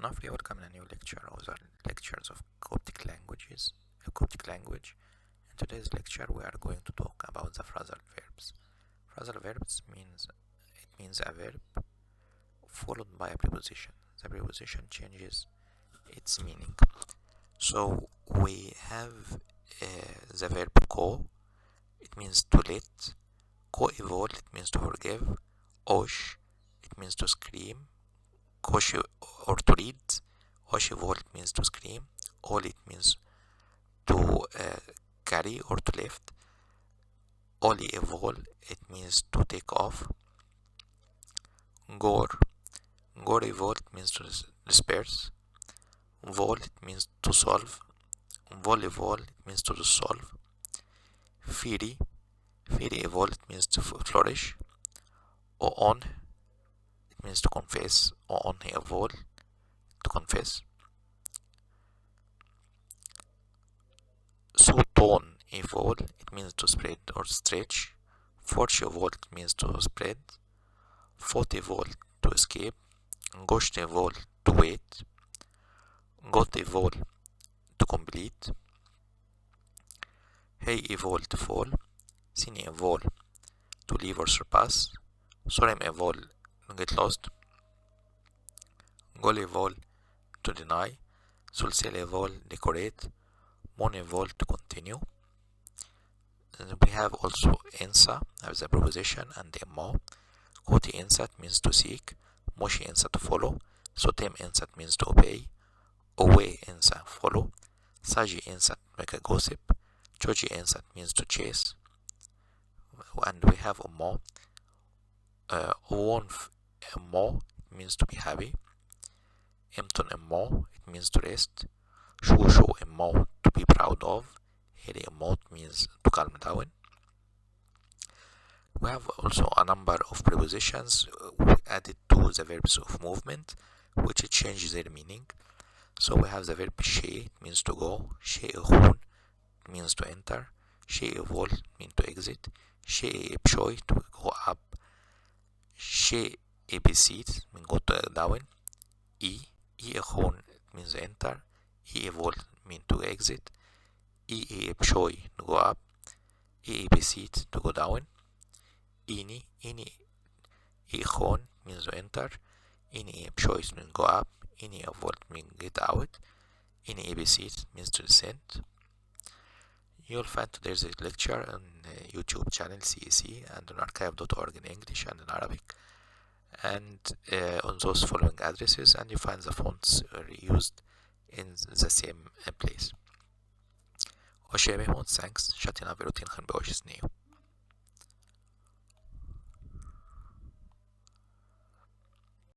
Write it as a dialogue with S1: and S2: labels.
S1: Nafri, welcome in a new lecture of the lectures of Coptic languages, Coptic language. In today's lecture, we are going to talk about the phrasal verbs. Phrasal verbs means a verb followed by a preposition. The preposition changes its meaning. So we have the verb co. It means to let. Co-evol, it means to forgive. Osh, it means to scream. Kosh or to read. Oshivol, it means to scream. Ol, it means to carry or to lift. Oli evol, it means to take off. Gor evol, it means to disperse. Vol, it means to solve. Volleyball, it means to solve. Firi evol, it means to flourish. On, it means to confess. On evol, to confess. Suton evol, it means to spread or stretch. Force evol, it means to spread. Fot evol, to escape. Ghost evol, to wait. Got evol, to complete. Hey evol, to fall. Sin evol, to leave or surpass. Sorem evol, to get lost. Gol evol, to deny. Sulsel evol, decorate. Mon evol, to continue. And we have also ensa as a preposition and emo. Koti ensat means to seek. Moshi ensa, to follow. Sotem ensat means to obey. Owe ensa, follow. Saji ensat, make a gossip. Choji ensat means to chase. And we have mo. Owon mo means to be happy. Emton mo, it means to rest. Shusho mo, to be proud of. Heri mo means to calm down. We have also a number of prepositions added to the verbs of movement, which changes their meaning. So we have the verb she, it means to go. She ehun, means to enter. She evol, means to exit. She epshoi, to go up. She ebisit, means go down. E ehun, means enter. E evol, means to exit. E epshoi, to go up. E ebisit, to go down. Ini ehun, means to enter. Ini epshoi, means go up. Ini evol, means get out. Ini ebisit, means to descend. You'll find today's lecture on YouTube channel CEC and on archive.org in English and in Arabic, and on those following addresses, and you find the fonts used in the same place. Thanks. Shatina Verutin Khan Beoshis Neo.